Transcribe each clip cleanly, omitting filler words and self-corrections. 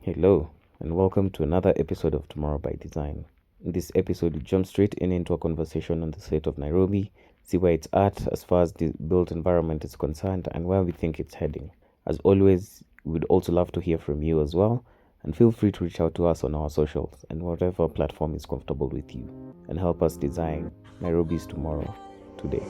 Hello, and welcome to another episode of Tomorrow by Design. In this episode, we jump straight into a conversation on the state of Nairobi, see where it's at as far as the built environment is concerned, and where we think it's heading. As always, we'd also love to hear from you as well, and feel free to reach out to us on our socials and whatever platform is comfortable with you, and help us design Nairobi's tomorrow today.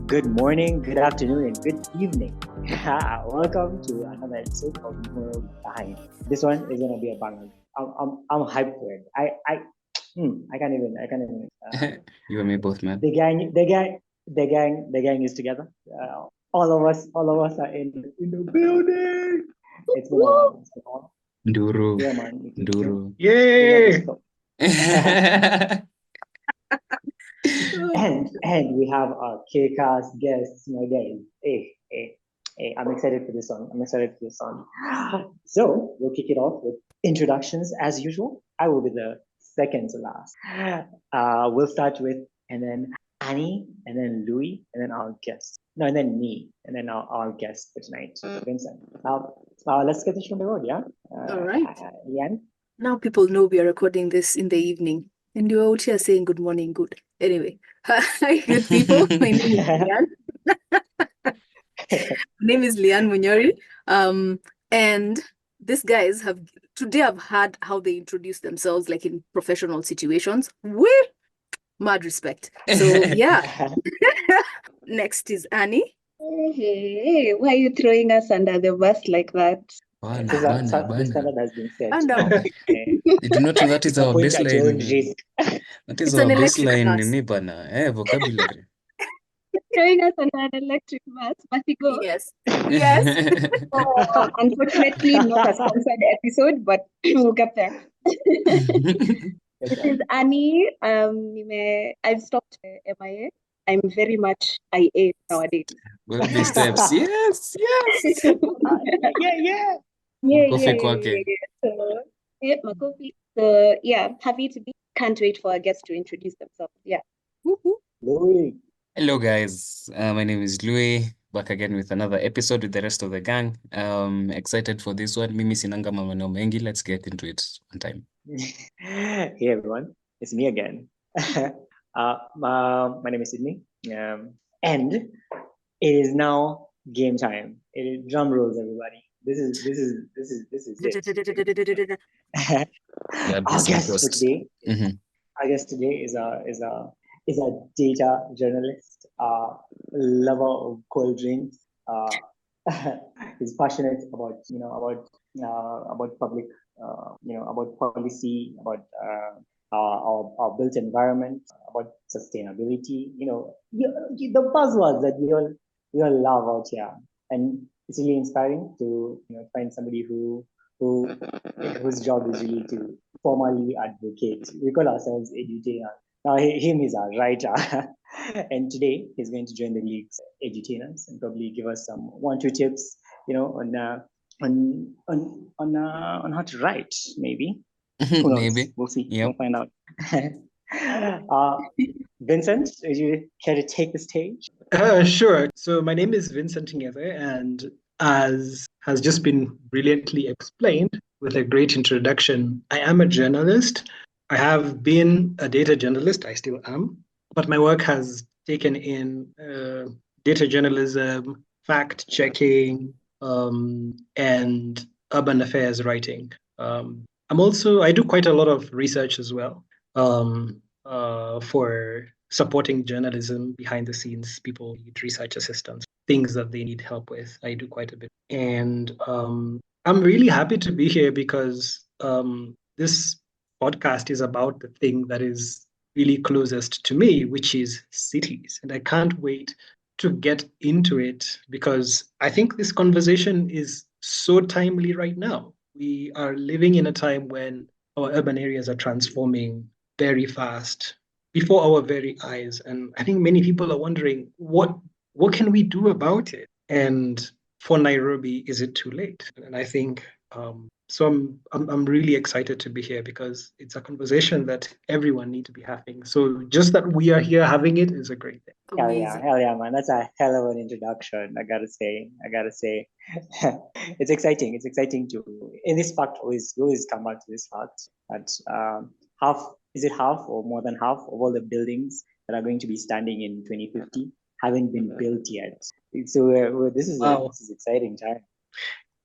Good morning, good afternoon, and good evening. Welcome to another episode of Tomorrow Behind. This one is gonna be a banger. I'm hyped for it. I can't even. You and me both, man. The gang is together. All of us are in the building. It's been a while. Nduru. Yeah, man. Nduru. Yay! And we have our K-cast guests, my guys. Hey, I'm excited for this one. So we'll kick it off with introductions as usual. I will be the second to last. We'll start with, and then Annie, and then Louis, and then our guest. No, and then me, and then our guest for tonight, Vincent. Let's get this from the road, yeah? All right. Leanne? Now people know we are recording this in the evening. And you're out here saying good morning, good. Anyway, hi, good people. My name is Leanne Munyori. And these guys have I've heard how they introduce themselves, like in professional situations. With mad respect. So yeah. Next is Annie. Hey, why are you throwing us under the bus like that? This standard has been set. You do not know that is our baseline. That is our baseline, vocabulary. Throwing us under an electric bus, but we go. Yes. Unfortunately, not a sponsored episode, but we'll get there. This is Annie. I've stopped MIA. I'm very much IA nowadays. Baby steps. Yes. My coffee. So yeah, happy to be. Can't wait for our guests to introduce themselves. Yeah. Louis. Hello, guys. My name is Louis. Back again with another episode with the rest of the gang. Excited for this one. Mimi sinanga maneno mengi. Let's get into it on time. Hey everyone, it's me again. My name is Sydney. And it is now game time. Drum rolls, everybody. This is it. Our guest for today. Our guest today is a data journalist, lover of cold drinks. He's passionate about public, about policy, about our built environment, about sustainability. The buzzwords that we all love out here, and it's really inspiring to find somebody whose job is really to formally advocate. We call ourselves edutainers. Now him is a writer, and today he's going to join the league's edutainers and probably give us some 1-2 tips, on how to write, maybe. Maybe. We'll see. Yep. We'll find out. Vincent, would you care to take the stage? Sure. So my name is Vincent Ng'ethe, and as has just been brilliantly explained with a great introduction, I am a journalist. I have been a data journalist. I still am. But my work has taken in data journalism, fact-checking, and urban affairs writing. I do quite a lot of research as well for supporting journalism behind the scenes. People need research assistants, things that they need help with. I do quite a bit. And I'm really happy to be here because this podcast is about the thing that is really closest to me, which is cities. And I can't wait to get into it because I think this conversation is so timely right now. We are living in a time when our urban areas are transforming very fast before our very eyes. And I think many people are wondering, what can we do about it? And for Nairobi, is it too late? And I think so. I'm really excited to be here because it's a conversation that everyone needs to be having. So just that we are here having it is a great thing. Hell yeah, man! That's a hell of an introduction. I gotta say, it's exciting. It's exciting to in this fact. We always come back to this fact that half is it half or more than half of all the buildings that are going to be standing in 2050 haven't been built yet. So this is this is exciting time.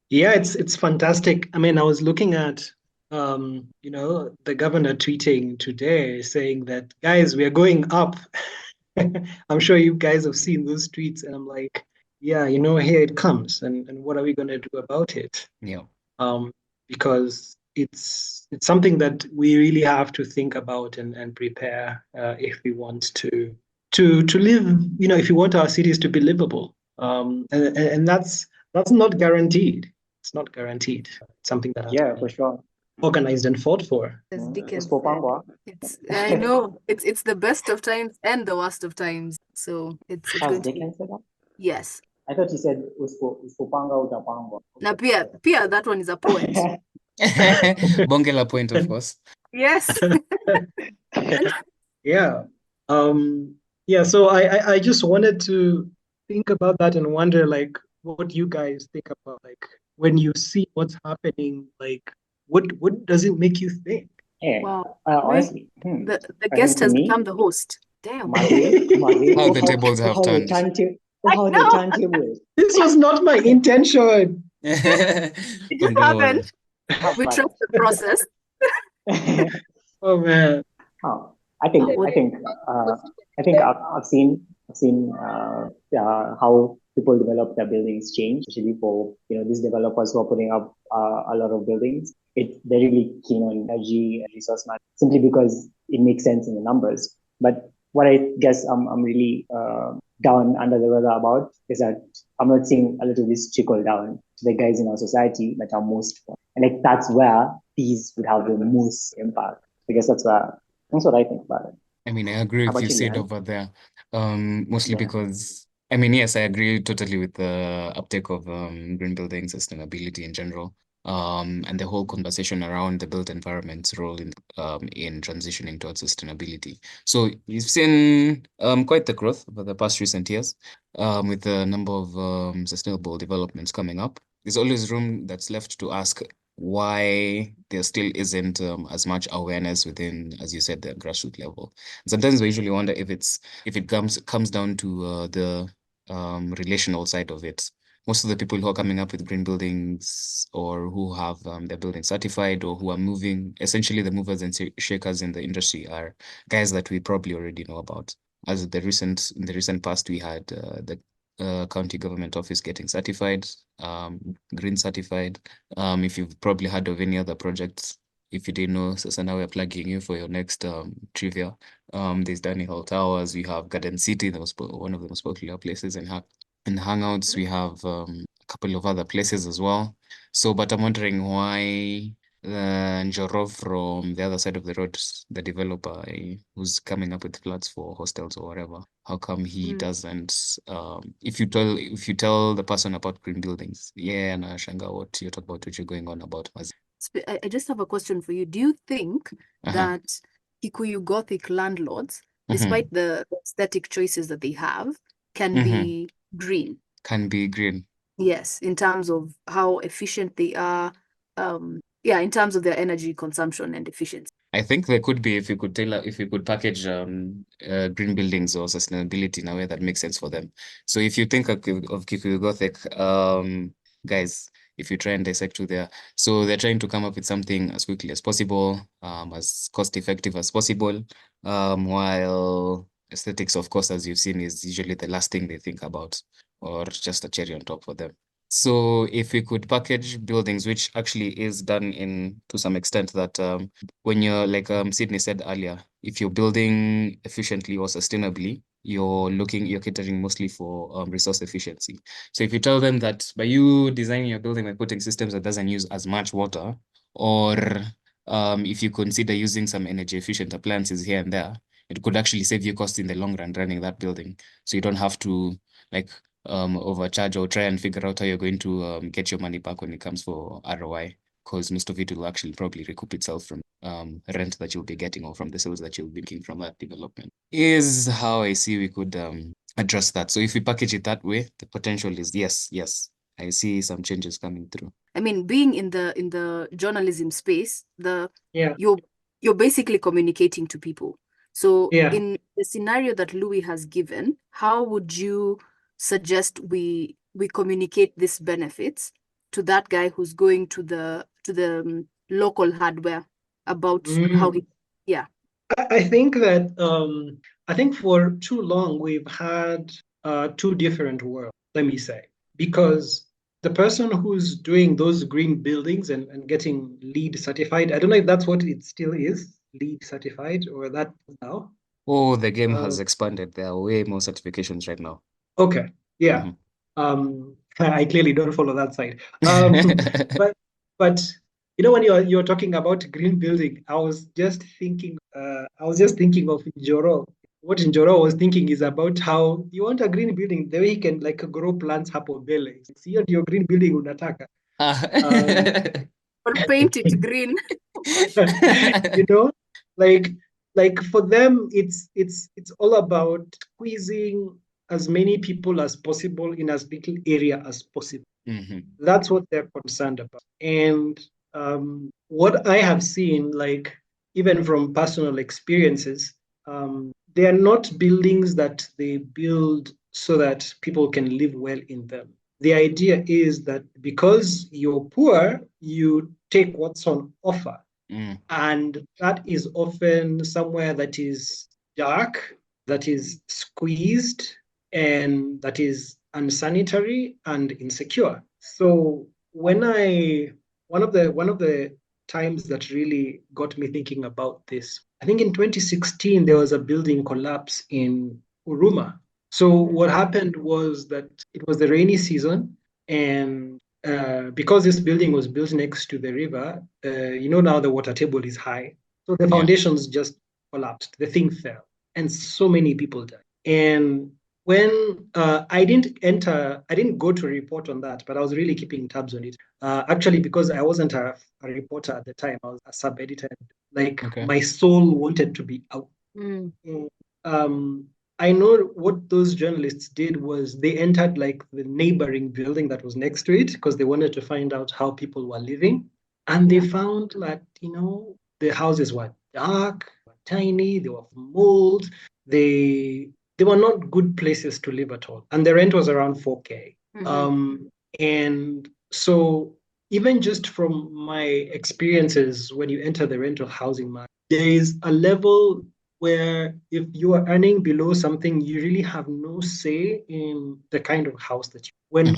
Yeah, it's fantastic. I mean, I was looking at the governor tweeting today saying that, guys, we are going up. I'm sure you guys have seen those tweets, and I'm like, yeah, here it comes, and what are we going to do about it? Yeah. Because it's something that we really have to think about and prepare if we want to live, if we want our cities to be livable. And that's not guaranteed. It's not guaranteed. It's something that has to be for sure organized and fought for. As Dickens It's I know it's the best of times and the worst of times. So it's going to be. Yes. I thought you said uspopanga utapangwa. Na pia that one is a point. Bongela point, of course. Yes. Yeah. Yeah. So I just wanted to think about that and wonder, like, what you guys think about, like, when you see what's happening, like, what does it make you think? Wow. Honestly, the guest has become the host. Damn. How the tables have turned. How the turntable. This was not my intention. It just happened. We trust the process. Oh man. I think I've seen how people develop their buildings change, especially for these developers who are putting up a lot of buildings. They're really keen on energy and resource management simply because it makes sense in the numbers. But what I guess I'm really down under the weather about is that I'm not seeing a lot of this trickle down to the guys in our society that are most poor. And like that's where these would have the most impact. I guess that's what I think about it. I mean, I agree with you said over there. Mostly because I mean, yes, I agree totally with the uptake of green building sustainability in general. And the whole conversation around the built environment's role in transitioning towards sustainability. So you've seen quite the growth over the past recent years with the number of sustainable developments coming up. There's always room that's left to ask why there still isn't as much awareness within, as you said, the grassroots level. Sometimes we usually wonder if it comes down to the relational side of it. Most of the people who are coming up with green buildings or who have their buildings certified or who are moving, essentially the movers and shakers in the industry are guys that we probably already know about. As in the recent past, we had the county government office getting certified, green certified. If you've probably heard of any other projects, if you didn't know, so now we're plugging you for your next trivia. There's Dining Hall Towers, we have Garden City, that was one of the most popular places in Hangouts. We have a couple of other places as well. So, but I'm wondering why Njoro from the other side of the road, the developer who's coming up with flats for hostels or whatever, how come he doesn't? If you tell the person about green buildings, and Shanga, what you're talking about, what you're going on about. I just have a question for you. Do you think that Kikuyu Gothic landlords, despite the aesthetic choices that they have, can be green? Can be green. Yes, in terms of how efficient they are. In terms of their energy consumption and efficiency. I think there could be if you could package green buildings or sustainability in a way that makes sense for them. So if you think of Kikuyu Gothic, guys, if you try and dissect through there, so they're trying to come up with something as quickly as possible, as cost effective as possible, while aesthetics, of course, as you've seen, is usually the last thing they think about, or just a cherry on top for them. So if we could package buildings, which actually is done in to some extent, that when you're like Sydney said earlier, if you're building efficiently or sustainably, you're catering mostly for resource efficiency. So if you tell them that by you designing your building by putting systems that doesn't use as much water, or if you consider using some energy efficient appliances here and there, it could actually save you cost in the long run running that building. So you don't have to like overcharge or try and figure out how you're going to get your money back when it comes for ROI, because most of it will actually probably recoup itself from rent that you'll be getting or from the sales that you'll be making from that development. Is how I see we could address that. So if we package it that way, the potential is yes. I see some changes coming through. I mean, being in the journalism space, Yeah. you're basically communicating to people. So Yeah. in the scenario that Louis has given, how would you suggest we communicate these benefits to that guy who's going to the local hardware about how he, yeah. I think that I think for too long we've had two different worlds, let me say, because the person who's doing those green buildings and getting LEED certified, I don't know if that's what it still is, LEED certified, or that now. Oh, the game has expanded. There are way more certifications right now. Okay, yeah. I clearly don't follow that side. But you know, when you're talking about green building, I was just thinking of Njoro. What Njoro was thinking is about how you want a green building, the way he can like grow plants hapo mbele. See your green building unataka. Or paint it green. You know, like for them, it's all about squeezing as many people as possible in as little area as possible. That's what they're concerned about. And what I have seen, like even from personal experiences, they are not buildings that they build so that people can live well in them. The idea is that because you're poor, you take what's on offer. And that is often somewhere that is dark, that is squeezed, and that is unsanitary and insecure. So one of the times that really got me thinking about this, I think in 2016 there was a building collapse in Huruma. So what happened was that it was the rainy season, and because this building was built next to the river, now the water table is high. So the foundations just collapsed. The thing fell, and so many people died. And when I didn't go to report on that, but I was really keeping tabs on it. Actually, because I wasn't a reporter at the time, I was a sub-editor. My soul wanted to be out. I know what those journalists did was they entered like the neighboring building that was next to it because they wanted to find out how people were living. And they found that, the houses were dark, were tiny, they were mold, they were not good places to live at all. And the rent was around 4K. And so even just from my experiences, when you enter the rental housing market, there is a level where if you are earning below something, you really have no say in the kind of house that you. When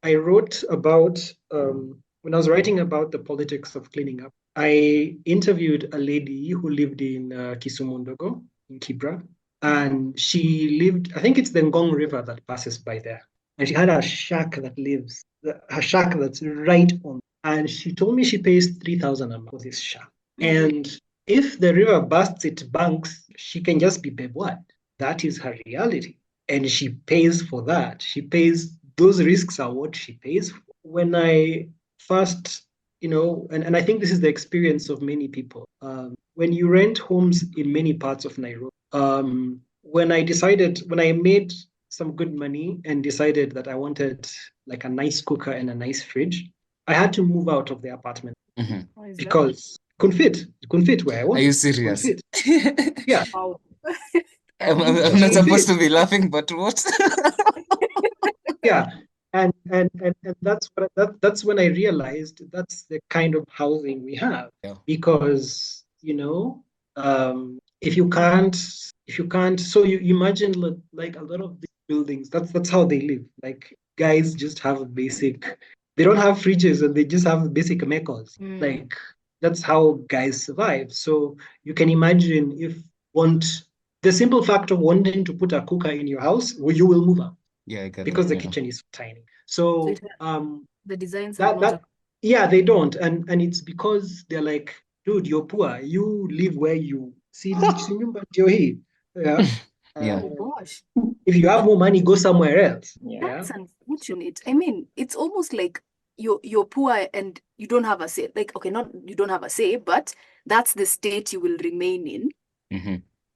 I wrote about, when I was writing about the politics of cleaning up, I interviewed a lady who lived in Kisumu Ndogo in Kibra, and she lived, I think it's the Ngong River that passes by there. And she had a shack that's right on. And she told me she pays 3,000 a month for this shack. And if the river busts its banks, she can just be bebwad. That is her reality. And she pays for that. She pays, those risks are what she pays for. When I first, and I think this is the experience of many people. When you rent homes in many parts of Nairobi, when I made some good money and decided that I wanted like a nice cooker and a nice fridge, I had to move out of the apartment because it couldn't fit where I wanted. Are you serious? Yeah. I'm not supposed to be laughing, but what? Yeah. And that's when I realized that's the kind of housing we have. Because if you can't, so you imagine like a lot of these buildings, that's how they live. Like guys just have basic, they don't have fridges and they just have basic mekos. Like that's how guys survive. So you can imagine if the simple fact of wanting to put a cooker in your house, well, you will move out. Yeah, I get because that, the kitchen is tiny. So the designs are not yeah, they don't. And it's because they're like, dude, you're poor. You live where you see yeah. Yeah. Oh gosh. If you have more money, go somewhere else. That's unfortunate. I mean, it's almost like you're poor and you don't have a say. Like, okay, not you don't have a say, but that's the state you will remain in.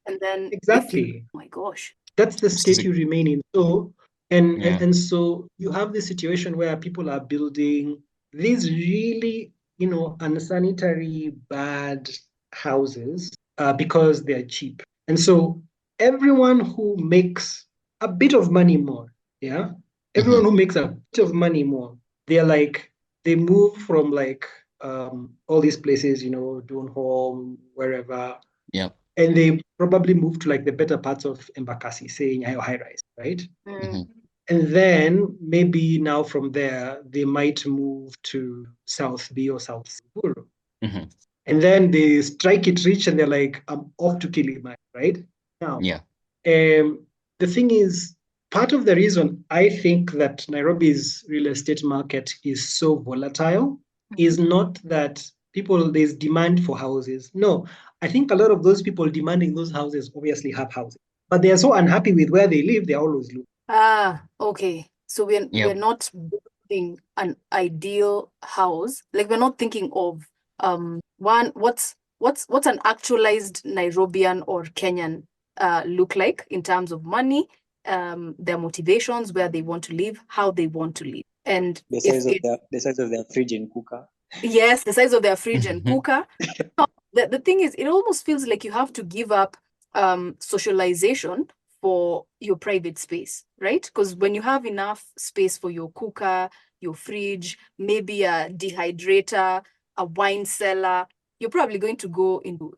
And then exactly. Oh my gosh. That's the state you remain in. So and so you have this situation where people are building these really, unsanitary bad houses because they're cheap. And so everyone who makes a bit of money more, everyone who makes a bit of money more, they move from like all these places, Dunhome, wherever. Yeah. And they probably move to like the better parts of Embakasi, saying high rise, right? And then maybe now from there, they might move to South B or South Siburu. And then they strike it rich and they're like, I'm off to Kilimani, right? Now, the thing is, part of the reason I think that Nairobi's real estate market is so volatile is not that there's demand for houses. No, I think a lot of those people demanding those houses obviously have houses, but they are so unhappy with where they live, they're always looking. Okay. So we're not building an ideal house. Like we're not thinking of what's an actualized Nairobian or Kenyan look like in terms of money, their motivations, where they want to live, how they want to live, and the size of their fridge and cooker. Yes, the size of their fridge and cooker. The thing is, it almost feels like you have to give up socialization for your private space, right? Because when you have enough space for your cooker, your fridge, maybe a dehydrator, a wine cellar, you're probably going to go into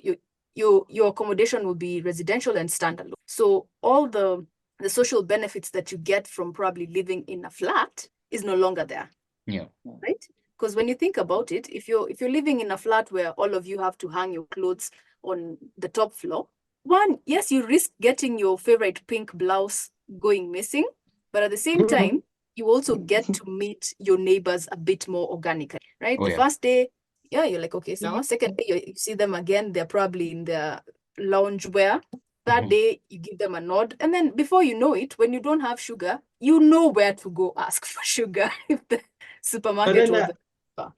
your accommodation will be residential and standalone. So all the social benefits that you get from probably living in a flat is no longer there. Yeah. Right? Because when you think about it, if you're living in a flat where all of you have to hang your clothes on the top floor, one, yes, you risk getting your favorite pink blouse going missing, but at the same time, you also get to meet your neighbors a bit more organically, right? The first day, you're like, okay, so second day, you see them again, they're probably in their lounge wear. Third day, you give them a nod. And then before you know it, when you don't have sugar, you know where to go ask for sugar if the supermarket or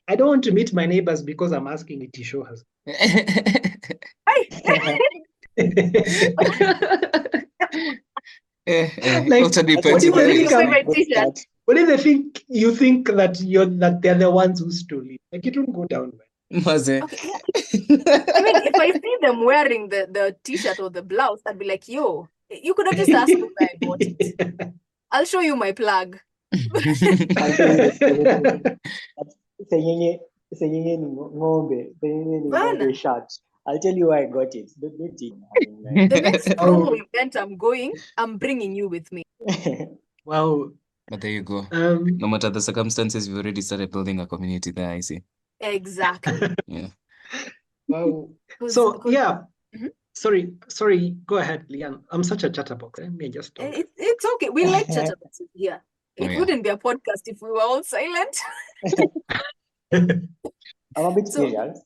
I don't want to meet my neighbors because I'm asking it to show us. What if they think you think that they're the ones who stole it? Like it won't go down well. Okay, I mean, if I see them wearing the t-shirt or the blouse, I'd be like, yo, you could have just asked me where I bought it. I'll show you my plug. Shirt. I'll tell you where I got it. The next promo event I'm going, I'm bringing you with me. Wow. But there you go. No matter the circumstances, you've already started building a community there, I see. Exactly. Yeah. Wow. So, yeah. Sorry. Go ahead, Leanne. I'm such a chatterbox. Let me just talk. It's okay. We like chatterboxes here. It wouldn't be a podcast if we were all silent. I'm a bit curious,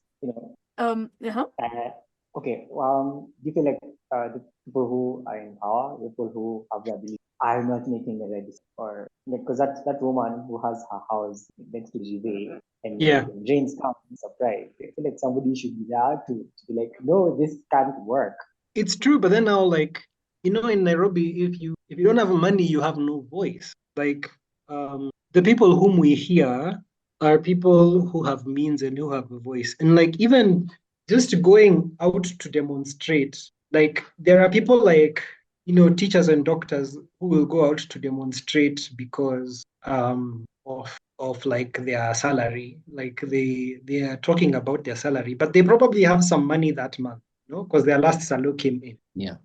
Okay. Do you feel like the people who are in power, the people who have the ability, are not making the right decision? Or because that woman who has her house next to Jive and when rains come, surprise. I feel like somebody should be there to be like, no, this can't work. It's true, but then now, like, in Nairobi, if you don't have money, you have no voice. Like, the people whom we hear are people who have means and who have a voice. And like, even just going out to demonstrate, like, there are people like, teachers and doctors who will go out to demonstrate because of like their salary. Like they are talking about their salary, but they probably have some money that month, because their last salary came in. Yeah.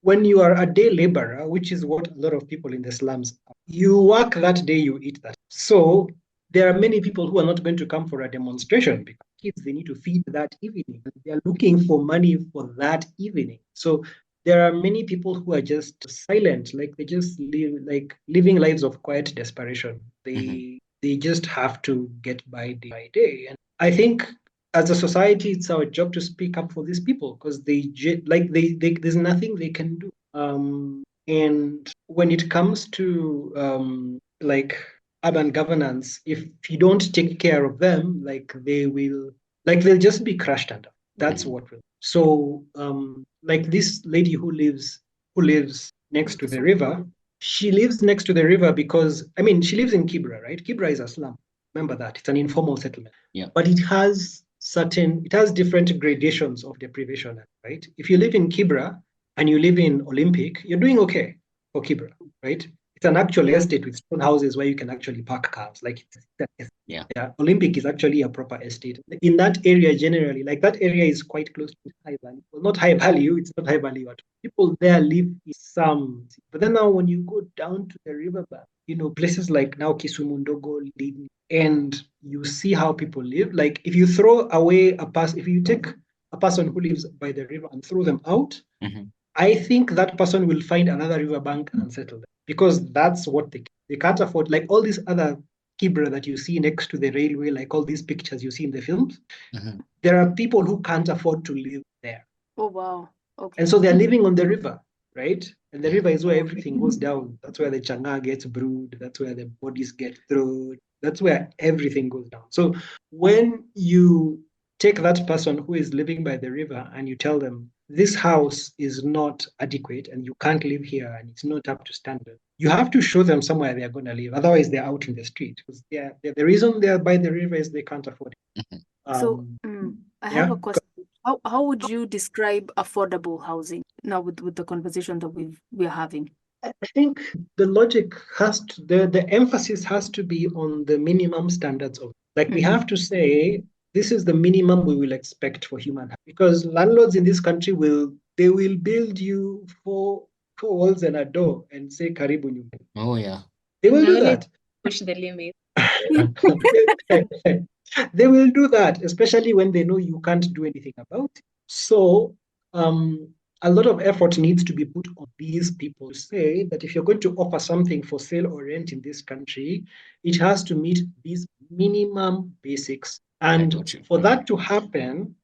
When you are a day laborer, which is what a lot of people in the slums are, you work that day, you eat that. So there are many people who are not going to come for a demonstration because kids, they need to feed that evening. They are looking for money for that evening. So there are many people who are just silent, like they just live like living lives of quiet desperation. They just have to get by day by day. And I think as a society, it's our job to speak up for these people because there's nothing they can do. And when it comes to like urban governance, if you don't take care of them, they'll just be crushed under. That's what will. So like this lady who lives next to the river, she lives next to the river because she lives in Kibra, right? Kibra is a slum. Remember that it's an informal settlement. Yeah. But it has different gradations of deprivation, right? If you live in Kibra and you live in Olympic, you're doing okay for Kibra, right? It's an actual estate with stone houses where you can actually park cars. Olympic is actually a proper estate. In that area, generally, like that area is quite close to high value. Well, not high value, it's not high value at all. People there live in some. But then now when you go down to the riverbank, places like now Kisumu, Ndogo, Lindi, and you see how people live. Like if you throw away if you take a person who lives by the river and throw them out, I think that person will find another riverbank and settle there because that's what they can't afford. Like all these other Kibra that you see next to the railway, like all these pictures you see in the films, there are people who can't afford to live there. Oh, wow. Okay. And so they're living on the river, right? And the river is where everything goes down. That's where the changa gets brewed. That's where the bodies get thrown. That's where everything goes down. So when you take that person who is living by the river and you tell them, this house is not adequate and you can't live here and it's not up to standard, you have to show them somewhere they're going to live. Otherwise, they're out in the street. Because the reason they're by the river is they can't afford it. I have a question. How would you describe affordable housing now with the conversation that we're having? I think the logic the emphasis has to be on the minimum standards of, we have to say, this is the minimum we will expect for human housing. Because landlords in this country will build you four walls and a door and say, Karibu nyumba. Oh, yeah. They will do that. Push the limit. They will do that, especially when they know you can't do anything about it. So a lot of effort needs to be put on these people to say that if you're going to offer something for sale or rent in this country, it has to meet these minimum basics. And for that to happen,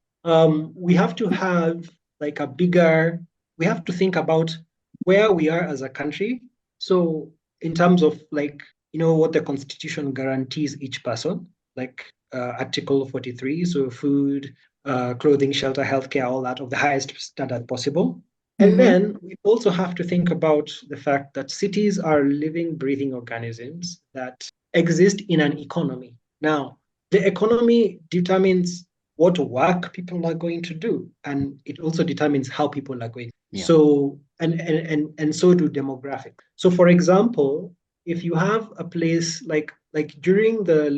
we have to have we have to think about where we are as a country. So in terms of what the Constitution guarantees each person, Article 43, so food, clothing, shelter, healthcare, all that of the highest standard possible. And then we also have to think about the fact that cities are living, breathing organisms that exist in an economy. Now, the economy determines what work people are going to do, and it also determines how people are going. Yeah. So, and so do demographics. So, for example, if you have a place like during the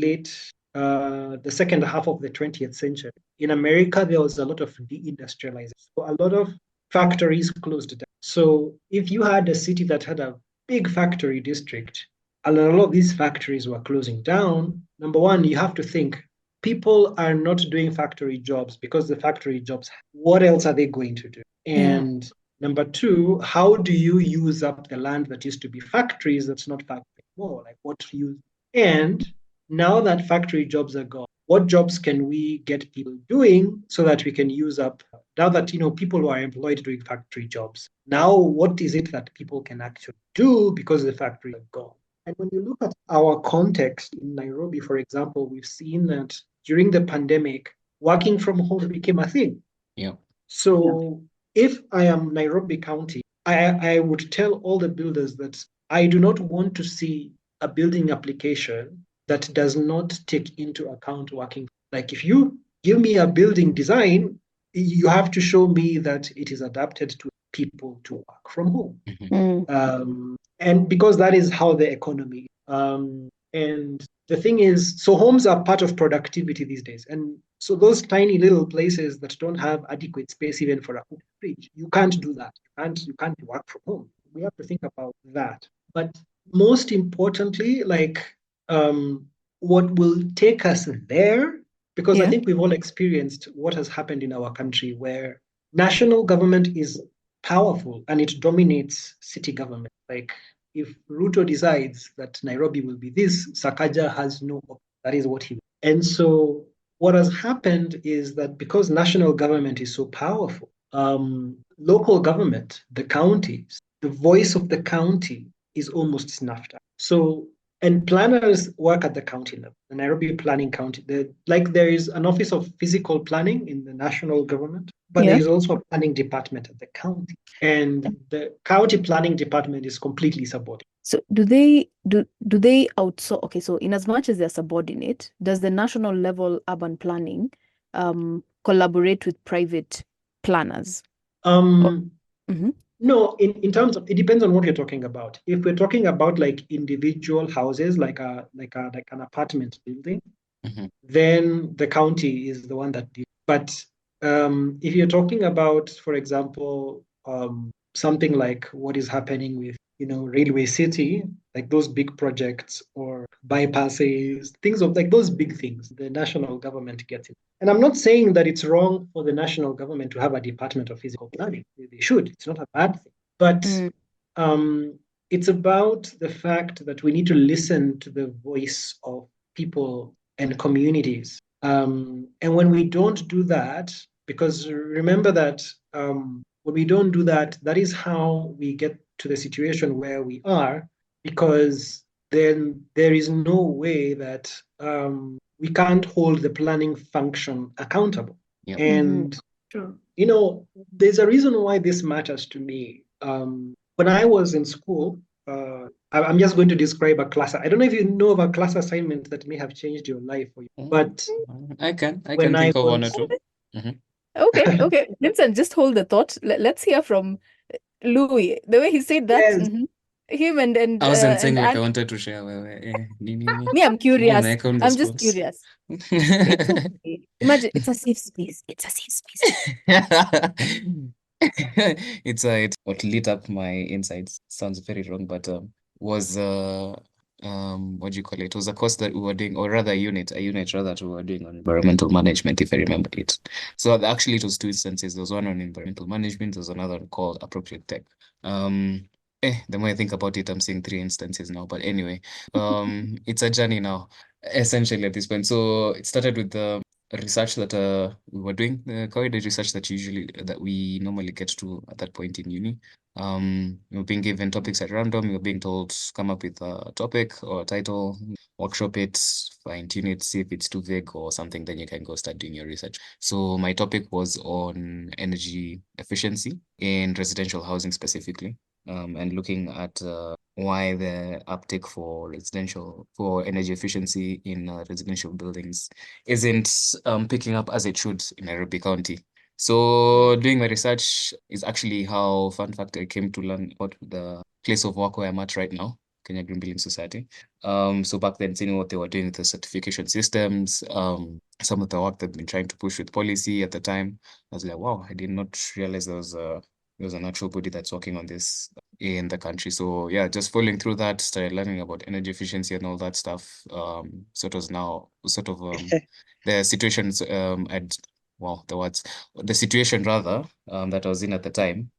second half of the 20th century, in America, there was a lot of deindustrialization. So a lot of factories closed down. So if you had a city that had a big factory district, a lot of these factories were closing down. Number one, you have to think, people are not doing factory jobs because the factory jobs, what else are they going to do? And number two, how do you use up the land that used to be factories that's not factory anymore? Like what to use? And now that factory jobs are gone, what jobs can we get people doing so that we can use up, now that people who are employed doing factory jobs, now what is it that people can actually do because the factories are gone? And when you look at our context in Nairobi, for example, we've seen that during the pandemic, working from home became a thing. Yeah. So if I am Nairobi County, I would tell all the builders that I do not want to see a building application that does not take into account working. Like if you give me a building design, you have to show me that it is adapted to people to work from home. And because that is how the economy. And the thing is, so homes are part of productivity these days. And so those tiny little places that don't have adequate space even for a fridge, you can't do that. You can't work from home. We have to think about that. But most importantly, what will take us there, because I think we've all experienced what has happened in our country where national government is powerful and it dominates city government. Like if Ruto decides that Nairobi will be this, Sakaja has no option. That is what he will. And so what has happened is that because national government is so powerful, local government, the counties, the voice of the county is almost snuffed out. So, and planners work at the county level, the Nairobi Planning County. There is an office of physical planning in the national government, but there is also a planning department at the county. And the county planning department is completely subordinate. So do they outsource? Okay, so in as much as they're subordinate, does the national level urban planning collaborate with private planners? No, in terms of, it depends on what you're talking about. If we're talking about like individual houses, like an apartment building, then the county is the one that deals. But if you're talking about, for example, something like what is happening with Railway City, like those big projects or bypasses, things of like those big things, the national government gets it. And I'm not saying that it's wrong for the national government to have a department of physical planning. They should. It's not a bad thing. But it's about the fact that we need to listen to the voice of people and communities. And when we don't do that, because remember that when we don't do that, that is how we get to the situation where we are, because then there is no way that we can't hold the planning function accountable. And, there's a reason why this matters to me. When I was in school, I'm just going to describe a class. I don't know if you know of a class assignment that may have changed your life, but I can think of one or two. Okay. Vincent, just hold the thought. Let's hear from Louis. The way he said that, Yes. Him and I wasn't saying like I Anne. wanted to share. Me, I'm curious. I'm just curious. It's okay. Imagine it's a safe space. It's a safe space. It's what lit up my insides. Sounds very wrong, but was what do you call it? It was a course that we were doing, or rather a unit rather that we were doing on environmental management, if I remember it. So actually it was two instances. There was one on environmental management, there was another one called appropriate tech. The more I think about it, I'm seeing three instances now. But anyway, it's a journey now, essentially at this point. So it started with the research that we were doing, the corridor research that we normally get to at that point in uni. We were being given topics at random. We were being told come up with a topic or a title, workshop it, fine-tune it, see if it's too vague or something, then you can go start doing your research. So my topic was on energy efficiency in residential housing specifically, and looking at why the uptake for energy efficiency in residential buildings isn't picking up as it should in Nairobi County. So doing my research is actually how, fun fact, I came to learn about the place of work where I'm at right now, Kenya Green Building Society. So back then, seeing what they were doing with the certification systems, some of the work they've been trying to push with policy at the time, I was like, wow, I did not realize there was an actual body that's working on this in the country. So yeah, just following through that, started learning about energy efficiency and all that stuff. So it was now sort of the situations the situation rather that I was in at the time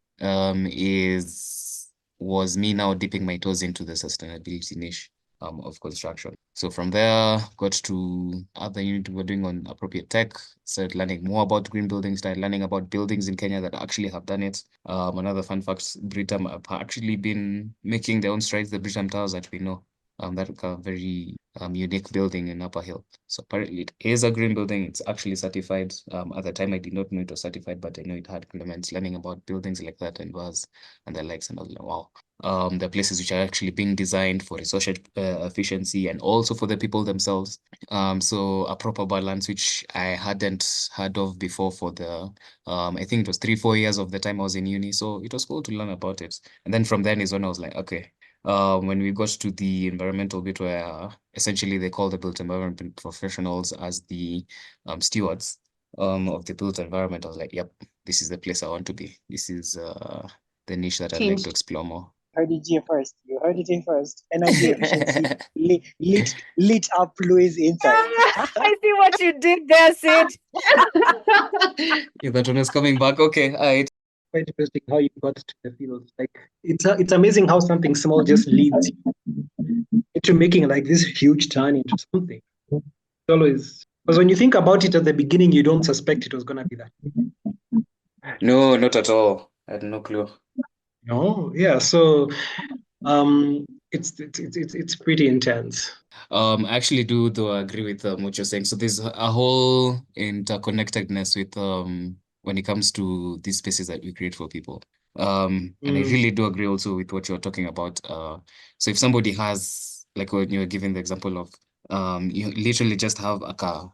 was me now dipping my toes into the sustainability niche of construction. So from there, got to other unit we were doing on appropriate tech, started learning more about green buildings, started learning about buildings in Kenya that actually have done it. Another fun fact, Britam have actually been making their own strides, the Britam Towers that we know. That are very unique building in Upper Hill. So apparently it is a green building. It's actually certified. At the time, I did not know it was certified, but I know it had elements. Learning about buildings like that and was and the likes, and I was like, wow. The places which are actually being designed for resource efficiency and also for the people themselves. So a proper balance, which I hadn't heard of before for the, I think it was 3-4 years of the time I was in uni. So it was cool to learn about it. And then from then is when I was like, okay, when we got to the environmental bit where essentially they call the built environment professionals as the stewards of the built environment, I was like, yep, this is the place I want to be. This is the niche that I'd like to explore more. heard it here first. You heard it here first. Energy efficiency lit up Louis inside. I see what you did there, Sid. Yeah, that one is coming back. Okay, all right. Quite interesting how you got to the field. Like it's amazing how something small just leads into making like this huge turn into something. It's always, because when you think about it at the beginning, you don't suspect it was gonna be that. No, not at all. I had no clue. No, yeah. So it's pretty intense. I actually do though agree with what you're saying. So there's a whole interconnectedness with when it comes to these spaces that we create for people. And I really do agree also with what you're talking about. So if somebody has, like when you're giving the example of you literally just have a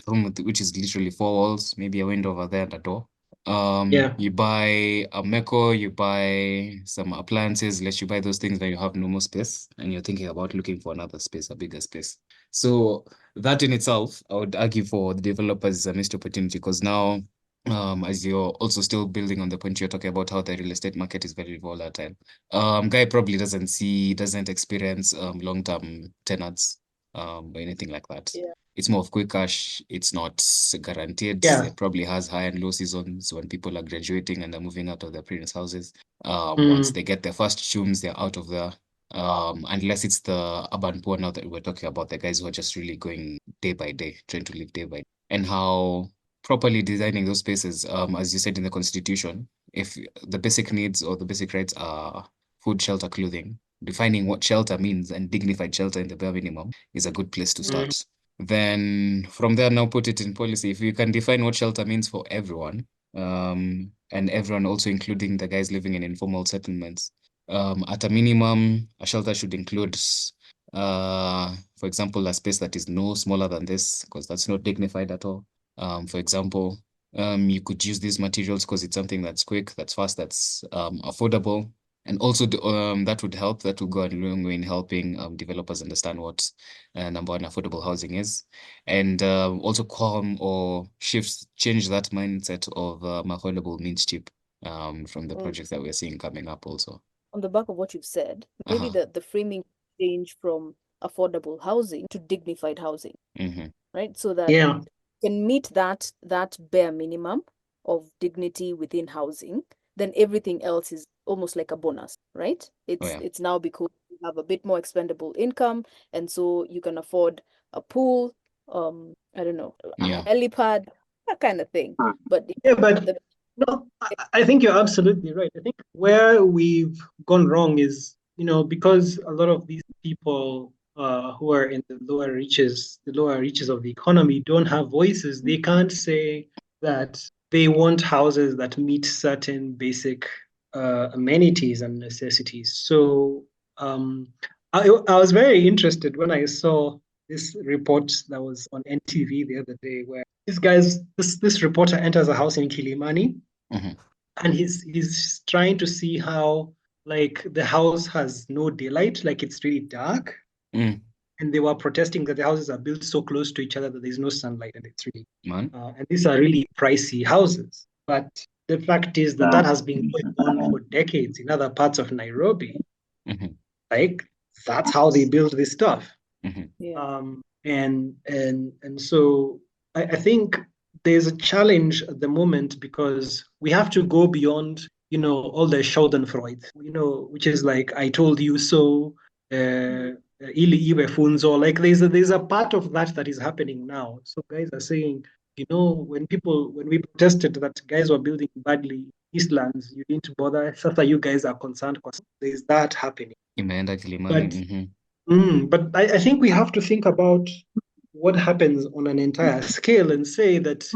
room which is literally 4 walls, maybe a window over there and a door. Yeah. You buy a Meko, you buy some appliances, let you buy those things when you have no more space and you're thinking about looking for another space, a bigger space. So that in itself, I would argue for the developers is a missed opportunity because now, as you're also still building on the point you're talking about how the real estate market is very volatile. Guy probably doesn't experience long-term tenants or anything like that. Yeah. It's more of quick cash. It's not guaranteed. Yeah. It probably has high and low seasons when people are graduating and are moving out of their parents' houses. Once they get their first chums, they're out of there. Unless it's the urban poor now that we're talking about, the guys who are just really going day by day, trying to live day by day. And how properly designing those spaces, as you said in the Constitution, if the basic needs or the basic rights are food, shelter, clothing, defining what shelter means and dignified shelter in the bare minimum is a good place to start. Then from there, now put it in policy. If you can define what shelter means for everyone, and everyone also including the guys living in informal settlements, at a minimum, a shelter should include, for example, a space that is no smaller than this, because that's not dignified at all. For example, you could use these materials because it's something that's quick, that's fast, that's affordable. And also that would help, that would go a long way in helping developers understand what number one affordable housing is. And also calm or change that mindset of affordable means cheap from the projects that we're seeing coming up also. On the back of what you've said, maybe the framing change from affordable housing to dignified housing, right? So that you can meet that bare minimum of dignity within housing, then everything else is almost like a bonus, right? It's now because you have a bit more expendable income, and so you can afford a pool, I don't know, a helipad, that kind of thing. But no, I think you're absolutely right. I think where we've gone wrong is, because a lot of these people who are in the lower reaches of the economy don't have voices. They can't say that they want houses that meet certain basic amenities and necessities. So I was very interested when I saw this report that was on NTV the other day, where this reporter enters a house in Kilimani, and he's trying to see how, like, the house has no daylight, like it's really dark. And they were protesting that the houses are built so close to each other that there's no sunlight, and it's really and these are really pricey houses. But the fact is that has been going on for decades in other parts of Nairobi. Like, that's how they build this stuff. And so I think there's a challenge at the moment because we have to go beyond, all the Schadenfreude, which is like, I told you so, ili iwe funzo. Like, there's a part of that is happening now. So guys are saying, when we protested that guys were building badly Eastlands, you didn't bother. After you guys are concerned, because there's that happening. But I think we have to think about what happens on an entire scale and say that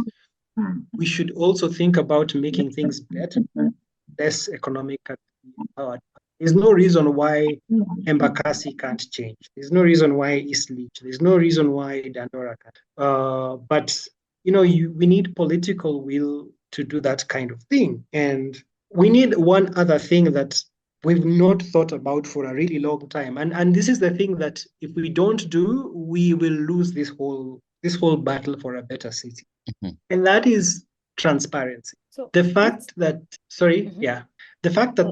we should also think about making things better, less economic. There's no reason why Embakasi can't change. There's no reason why East Leach. There's no reason why Dandora can't. But we need political will to do that kind of thing. And we need one other thing that we've not thought about for a really long time. And this is the thing that if we don't do, we will lose this whole battle for a better city. And that is transparency. So the fact that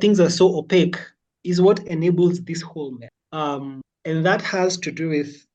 things are so opaque is what enables this whole mess. And that has to do with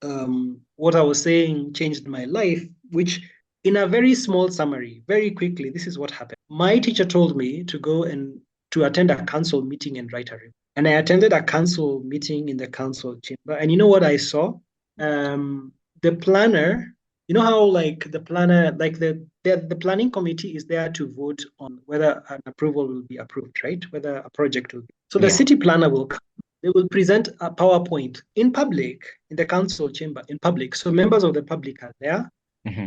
what I was saying changed my life, which in a very small summary, very quickly, this is what happened. My teacher told me to go and to attend a council meeting and write a report. And I attended a council meeting in the council chamber. And you know what I saw? The planner, you know how like the planner, like the planning committee is there to vote on whether an approval will be approved, right? Whether a project will be. So the city planner will come. They will present a PowerPoint in public, in the council chamber, in public. So members of the public are there.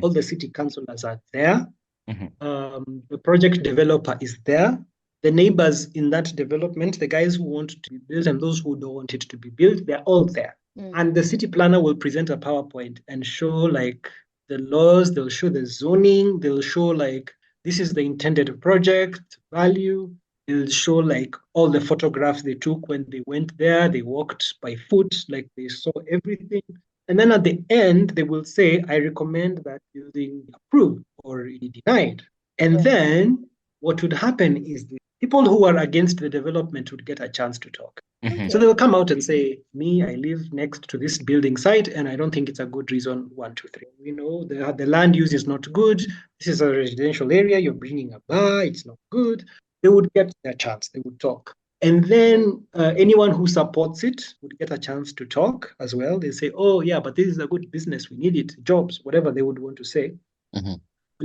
All the city councillors are there. The project developer is there. The neighbors in that development, the guys who want it to be built and those who don't want it to be built, they're all there. And the city planner will present a PowerPoint and show like the laws, they'll show the zoning, they'll show like this is the intended project value. They'll show like all the photographs they took when they went there. They walked by foot, like they saw everything. And then at the end, they will say, I recommend that building be approved or denied. And then what would happen is the people who are against the development would get a chance to talk. So they'll come out and say, me, I live next to this building site, and I don't think it's a good reason, 1, 2, 3. We know the land use is not good. This is a residential area. You're bringing a bar. It's not good. They would get their chance. They would talk. And then anyone who supports it would get a chance to talk as well. They say, oh, yeah, but this is a good business. We need it, jobs, whatever they would want to say. And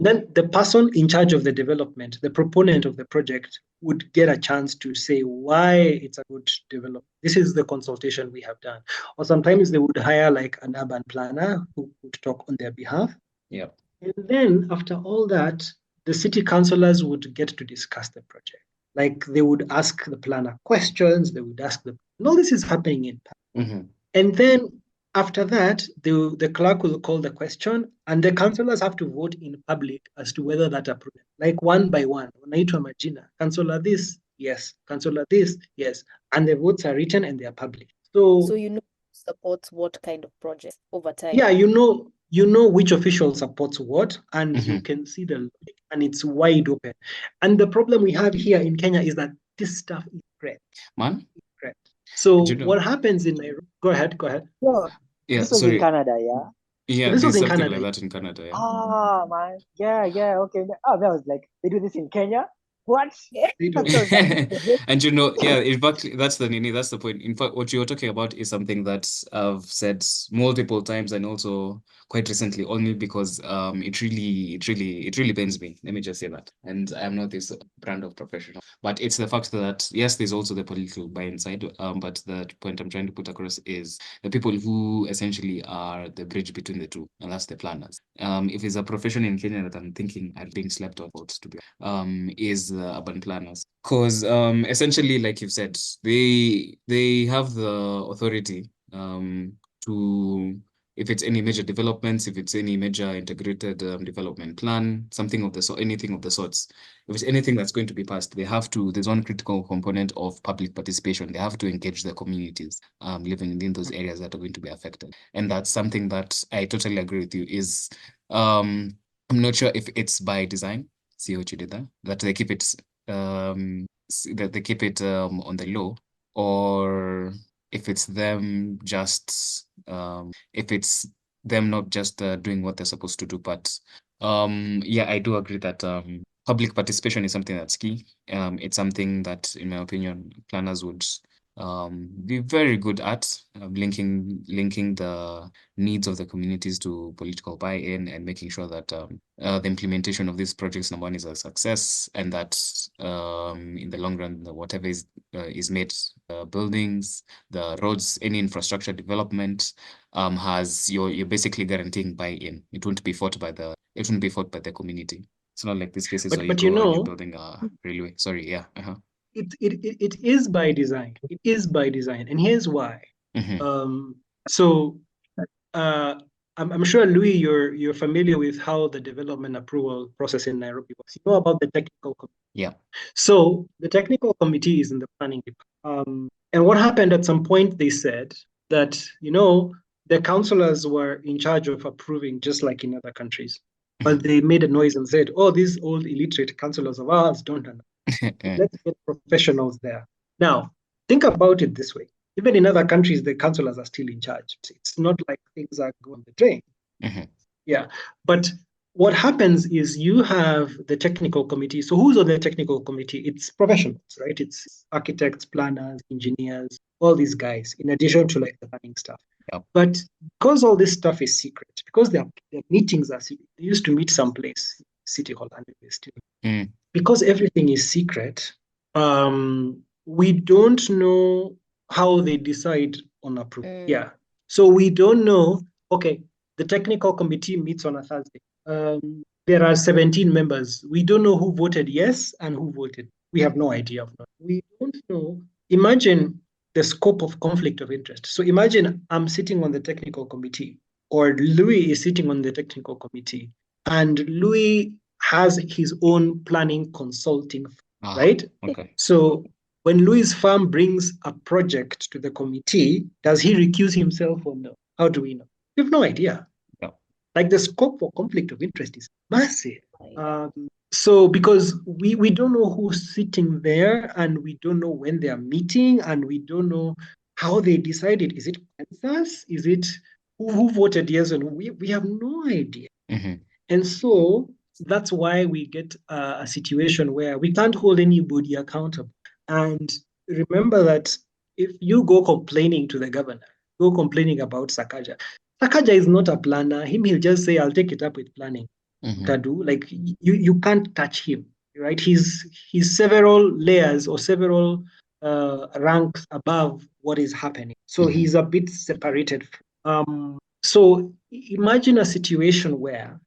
then the person in charge of the development, the proponent of the project, would get a chance to say why it's a good development. This is the consultation we have done. Or sometimes they would hire like an urban planner who would talk on their behalf. Yeah. And then after all that, the city councillors would get to discuss the project. Like they would ask the planner questions, they would ask and all this is happening in And then after that, the clerk will call the question and the councillors have to vote in public as to whether that approved. Like one by one. Unaitwa majina. Councillor this, yes. Councillor this, yes. And the votes are written and they are published. So you know supports what kind of project over time. Yeah, you know which official supports what, and you can see the logic, and it's wide open. And the problem we have here in Kenya is that this stuff is spread. So what happens in Nairobi? Go ahead. Yeah, this was in Canada, yeah? Yeah, this was in something Canada. like that in Canada, yeah. Ah, man. Yeah, okay. I was like, they do this in Kenya? What? And you know, yeah, in fact, that's the point. In fact, what you're talking about is something that I've said multiple times and also quite recently, only because it really pains me. Let me just say that. And I'm not this brand of professional, but it's the fact that yes, there's also the political buy-in side. But the point I'm trying to put across is the people who essentially are the bridge between the two, and that's the planners. If it's a profession in Kenya that I'm thinking are being slept on, to be is the urban planners, because essentially, like you've said, they have the authority to, if it's any major developments, if it's any major integrated development plan, something of the sort, anything of the sorts, if it's anything that's going to be passed, they have to, there's one critical component of public participation. They have to engage the communities living in those areas that are going to be affected. And that's something that I totally agree with you is, I'm not sure if it's by design. See what you did there? That they keep it on the low, or if it's them just if it's them not just doing what they're supposed to do. But yeah, I do agree that public participation is something that's key. It's something that, in my opinion, planners would be very good at linking the needs of the communities to political buy-in and making sure that the implementation of these projects, number one, is a success, and that in the long run, whatever is made, buildings, the roads, any infrastructure development has you're basically guaranteeing buy-in. It won't be fought by the community. It's not like these cases where you're building a railway. Sorry, yeah. It is by design. It is by design, and here's why. I'm sure, Louis, you're familiar with how the development approval process in Nairobi works. You know about the technical committee. Yeah. So the technical committee is in the planning department. And what happened at some point, they said that, the councillors were in charge of approving, just like in other countries. But they made a noise and said, oh, these old illiterate councillors of ours don't understand. Let's get professionals there. Now, think about it this way. Even in other countries, the councillors are still in charge. It's not like things are going the drain. Yeah. But what happens is you have the technical committee. So who's on the technical committee? It's professionals, right? It's architects, planners, engineers, all these guys, in addition to like the planning stuff. Yep. But because all this stuff is secret, because their meetings are secret, they used to meet someplace, City Hall, and they still. Because everything is secret, we don't know how they decide on approval. Yeah. So we don't know, okay, the technical committee meets on a Thursday. There are 17 members. We don't know who voted yes and who voted. We have no idea of that. We don't know. Imagine the scope of conflict of interest. So imagine I'm sitting on the technical committee, or Louis is sitting on the technical committee, and Louis has his own planning consulting, right? Okay. So when Louis' firm brings a project to the committee, does he recuse himself or no? How do we know? We have no idea. No. Like the scope for conflict of interest is massive. So because we don't know who's sitting there, and we don't know when they are meeting, and we don't know how they decided. Is it consensus? Is it who voted yes? And we have no idea. And so that's why we get a situation where we can't hold anybody accountable. And remember that if you go complaining to the governor, go complaining about Sakaja is not a planner. He'll just say, I'll take it up with planning. Tadu, like you can't touch him, right? He's several layers or several ranks above what is happening. So he's a bit separated. So imagine a situation where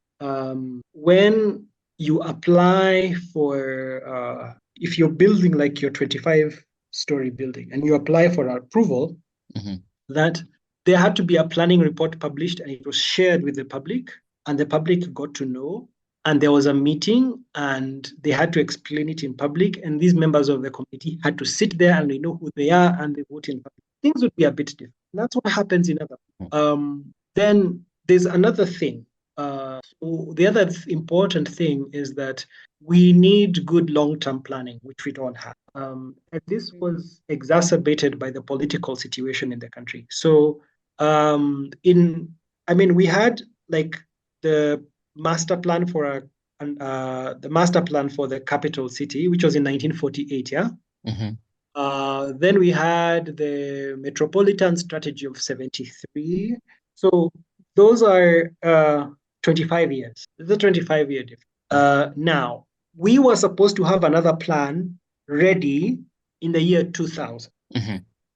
when you apply for, if you're building like your 25-story building and you apply for approval, that there had to be a planning report published, and it was shared with the public, and the public got to know, and there was a meeting, and they had to explain it in public, and these members of the committee had to sit there and they know who they are and they vote in public. Things would be a bit different. That's what happens in other. Then there's another thing. So the other important thing is that we need good long-term planning, which we don't have. And this was exacerbated by the political situation in the country. So we had like the master plan for the master plan for the capital city, which was in 1948. Yeah. Then we had the metropolitan strategy of 73. So those are 25 years. It's a 25-year difference. Now, we were supposed to have another plan ready in the year 2000.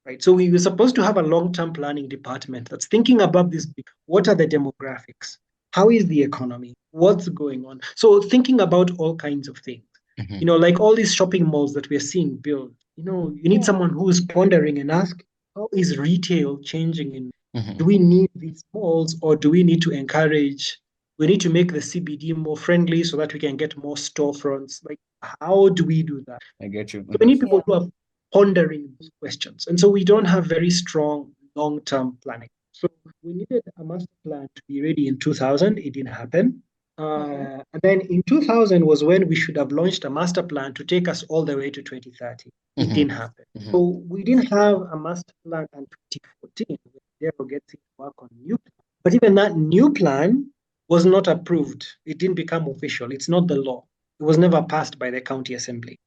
Right. So we were supposed to have a long-term planning department that's thinking about this. What are the demographics? How is the economy? What's going on? So thinking about all kinds of things. Like all these shopping malls that we're seeing built, you need someone who's pondering and ask, how is retail changing? Do we need these malls, or do we need to we need to make the CBD more friendly so that we can get more storefronts? Like, how do we do that? I get you. So we need people who are pondering those questions. And so we don't have very strong long-term planning. So we needed a master plan to be ready in 2000. It didn't happen. And then in 2000 was when we should have launched a master plan to take us all the way to 2030. It didn't happen. So we didn't have a master plan in 2014. We therefore get to work on new plan. But even that new plan was not approved. It didn't become official. It's not the law. It was never passed by the county assembly.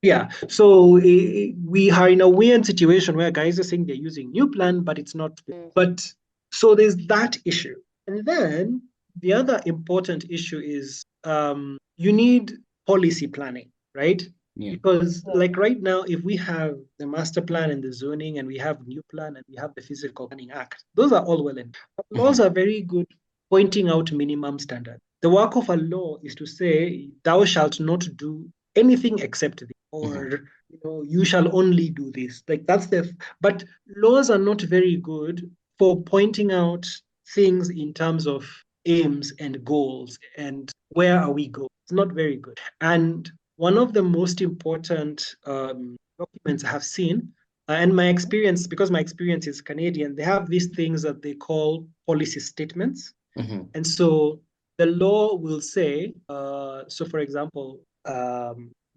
Yeah, so we are in a weird situation where guys are saying they're using new plan, but it's not. But so there's that issue. And then the other important issue is you need policy planning, right? Yeah. Because like right now, if we have the master plan and the zoning, and we have new plan and we have the physical planning act, those are all well and but laws are very good pointing out minimum standards. The work of a law is to say, thou shalt not do anything except this, or you shall only do this. Like that's but laws are not very good for pointing out things in terms of aims and goals and where are we going. It's not very good. And one of the most important documents I have seen, and my experience, because my experience is Canadian, they have these things that they call policy statements. And so the law will say, so for example,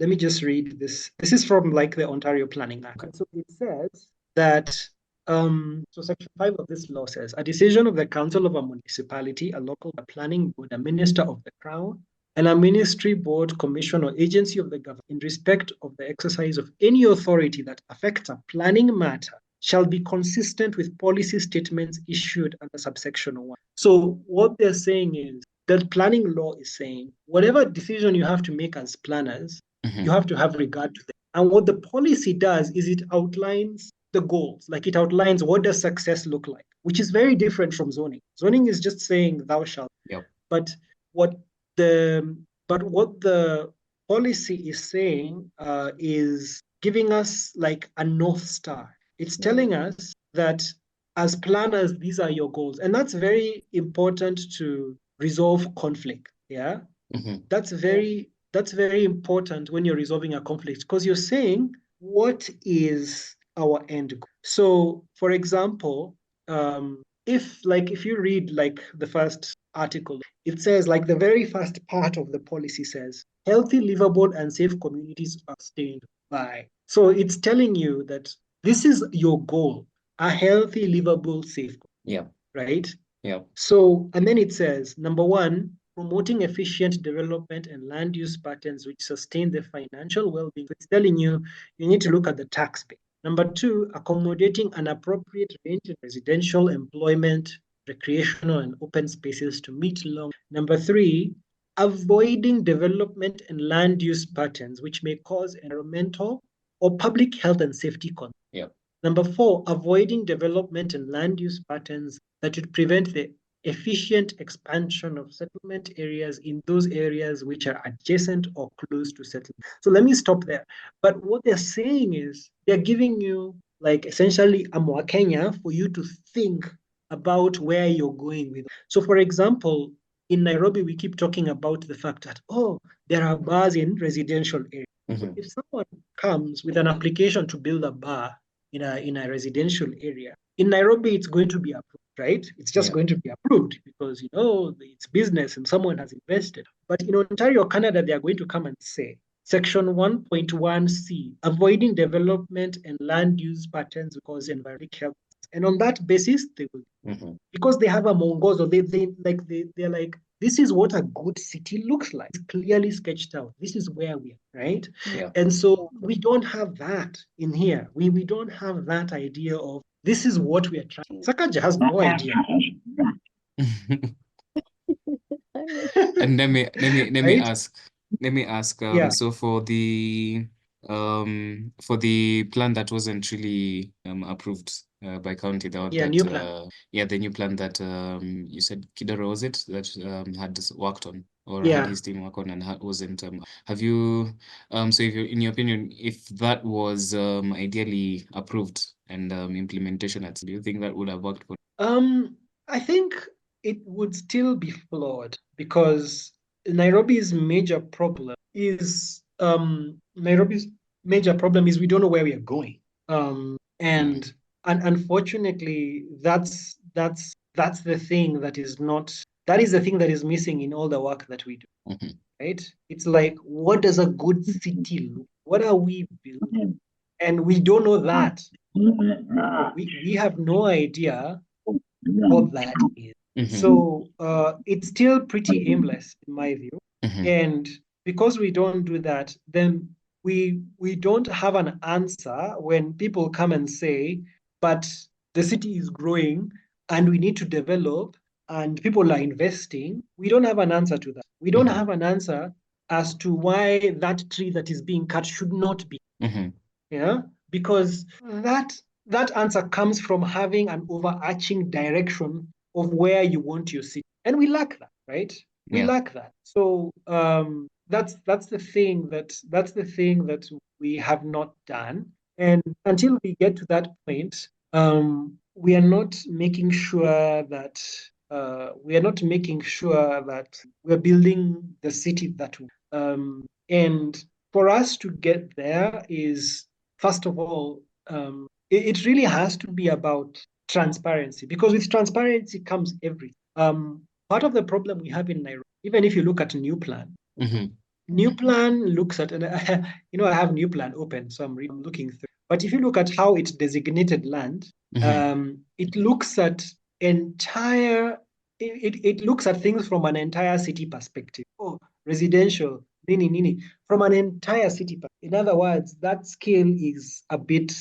let me just read this. This is from like the Ontario Planning Act. Okay. So it says that, so Section 5 of this law says, a decision of the council of a municipality, a local planning board, a minister of the crown, and a ministry, board, commission, or agency of the government in respect of the exercise of any authority that affects a planning matter shall be consistent with policy statements issued under subsection 1. So what they're saying is that planning law is saying whatever decision you have to make as planners, you have to have regard to them. And what the policy does is it outlines the goals, like it outlines what does success look like, which is very different from zoning. Zoning is just saying thou shalt. Yep. But what the policy is saying is giving us like a North Star. It's telling us that as planners, these are your goals. And that's very important to resolve conflict. Yeah. That's very important when you're resolving a conflict, because you're saying, what is our end goal? So, for example, if you read like the first article, it says, like, the very first part of the policy says, healthy, livable, and safe communities are sustained by. So it's telling you that this is your goal, a healthy, livable, safe. Yeah. Right? Yeah. So, and then it says, number 1, promoting efficient development and land use patterns which sustain the financial well-being. It's telling you, you need to look at the tax base. Number 2, accommodating an appropriate range in residential, employment, recreational, and open spaces to meet long. Number 3, avoiding development and land use patterns which may cause environmental or public health and safety concerns. Yeah. Number 4, avoiding development and land use patterns that would prevent the efficient expansion of settlement areas in those areas which are adjacent or close to settlement. So let me stop there. But what they're saying is they're giving you, like, essentially a Mwakenya for you to think about where you're going with. So, for example, in Nairobi, we keep talking about the fact that, there are bars in residential areas. So if someone comes with an application to build a bar in a residential area, in Nairobi, it's going to be approved, right? It's just going to be approved because, it's business and someone has invested. But in Ontario, Canada, they are going to come and say, Section 1.1c, avoiding development and land use patterns because environmental health. And on that basis, they will, because they have a mongozo, they're like, this is what a good city looks like. It's clearly sketched out. This is where we are, right? Yeah. And so we don't have that in here. We don't have that idea of this is what we are trying. Sakaja has no idea. And let me Right? ask. Let me ask. Yeah. So for the plan that wasn't really approved by county, Yeah, new plan. The new plan that you said Kidero, was it, that had worked on, or Yeah. had his team work on, and wasn't have you so if you, in your opinion, if that was ideally approved and implementation, do you think that would have worked for? I think it would still be flawed because Nairobi's major problem is we don't know where we are going. And unfortunately, that's the thing that is the thing that is missing in all the work that we do. Right? It's like, what does a good city look? What are we building? And we don't know that. We have no idea what that is. So it's still pretty aimless in my view. And because we don't do that, then we don't have an answer when people come and say, but the city is growing and we need to develop and people are investing. We don't have an answer to that. We don't have an answer as to why that tree that is being cut should not be. Yeah, because that answer comes from having an overarching direction of where you want your city, and we lack that, right? We lack that. So that's the thing that we have not done, and until we get to that point, we are not making sure that we're building the city that way. And for us to get there is, first of all, it really has to be about transparency, because with transparency comes everything. Part of the problem we have in Nairobi, even if you look at a new plan, New Plan looks at, and I have New Plan open, so I'm looking through. But if you look at how it designated land, it looks at it looks at things from an entire city perspective. Oh, residential, nini. From an entire city. In other words, that scale is a bit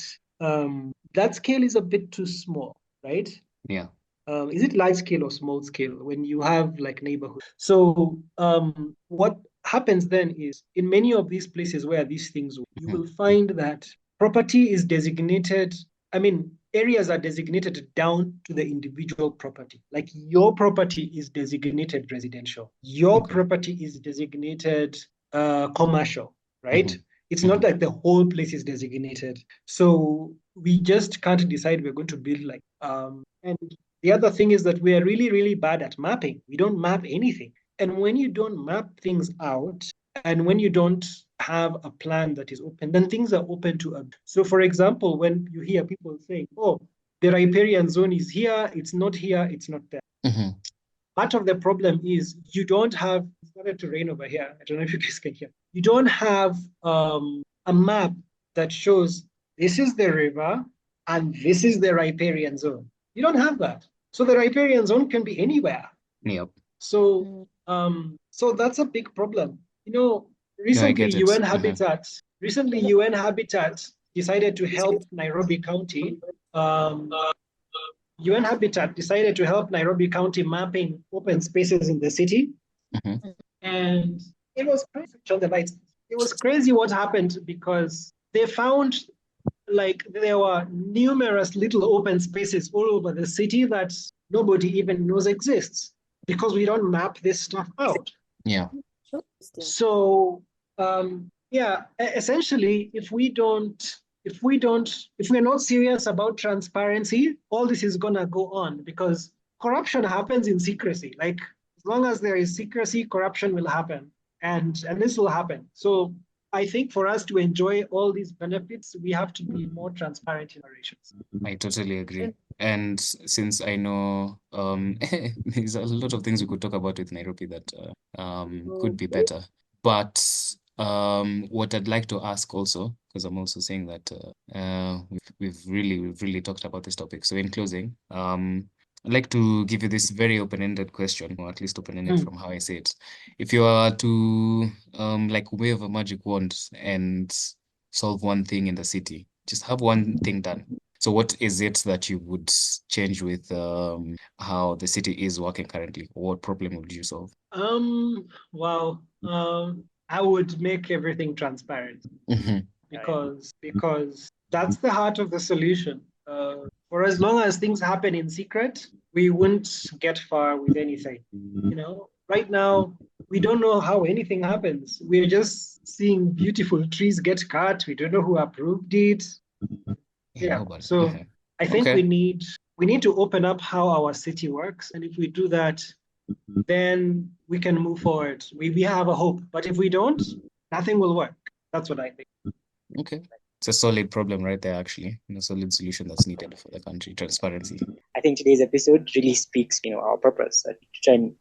too small, right? Yeah. Is it large scale or small scale when you have like neighborhoods? So what happens then is in many of these places where these things, you will find that property is designated. I mean, areas are designated down to the individual property. Like your property is designated residential. Your property is designated commercial, right? It's not like the whole place is designated. So we just can't decide we're going to build like and the other thing is that we are really, really bad at mapping. We don't map anything. And when you don't map things out, and when you don't have a plan that is open, then things are open to abuse. So, for example, when you hear people saying, oh, the riparian zone is here, it's not here, it's not there. Part of the problem is you don't have, it started to rain over here. I don't know if you guys can hear. You don't have a map that shows this is the river and this is the riparian zone. You don't have that. So the riparian zone can be anywhere. Yep. So so that's a big problem. Recently UN Habitat decided to help Nairobi County. UN Habitat decided to help Nairobi County mapping open spaces in the city. And it was crazy. It was crazy what happened because they found like there were numerous little open spaces all over the city that nobody even knows exists because we don't map this stuff out. Yeah. So essentially, if we're not serious about transparency, all this is gonna go on because corruption happens in secrecy. Like as long as there is secrecy, corruption will happen, and this will happen. So I think for us to enjoy all these benefits, we have to be more transparent in our relations. I totally agree. And since I know there's a lot of things we could talk about with Nairobi that could be better. But what I'd like to ask also, because I'm also saying that we've really talked about this topic. So in closing, I'd like to give you this very open-ended question, or at least open-ended from how I say it. If you are to like wave a magic wand and solve one thing in the city, just have one thing done. So what is it that you would change with how the city is working currently? What problem would you solve? Well, I would make everything transparent because that's the heart of the solution. For as long as things happen in secret, we wouldn't get far with anything. Right now, we don't know how anything happens. We're just seeing beautiful trees get cut. We don't know who approved it. Yeah. So I think we need to open up how our city works. And if we do that, then we can move forward. We have a hope. But if we don't, nothing will work. That's what I think. Okay. It's a solid problem right there, actually. A solid solution that's needed for the country, transparency. I think today's episode really speaks, our purpose to try and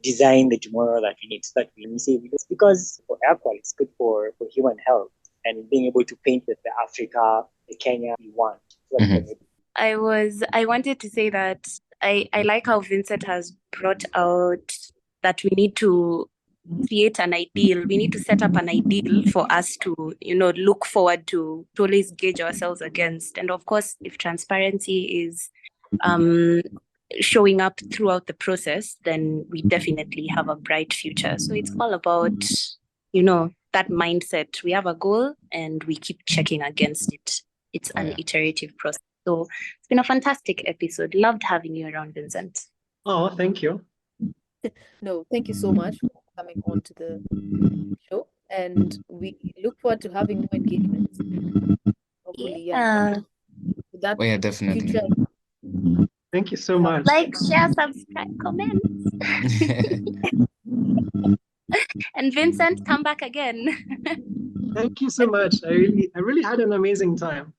design the tomorrow that we need. So that we say because for air quality, it's good for human health and being able to paint the Africa, the Kenya we want. I wanted to say that I like how Vincent has brought out that we need to create an ideal. We need to set up an ideal for us to, look forward to always gauge ourselves against. And of course, if transparency is showing up throughout the process, then we definitely have a bright future. So it's all about, that mindset. We have a goal and we keep checking against it. It's an iterative process. So it's been a fantastic episode. Loved having you around, Vincent. Oh, thank you. No, thank you so much for coming on to the show. And we look forward to having more engagements. Hopefully, definitely. Future. Thank you so much. Like, share, subscribe, comment. And Vincent, come back again. Thank you so much. I really had an amazing time.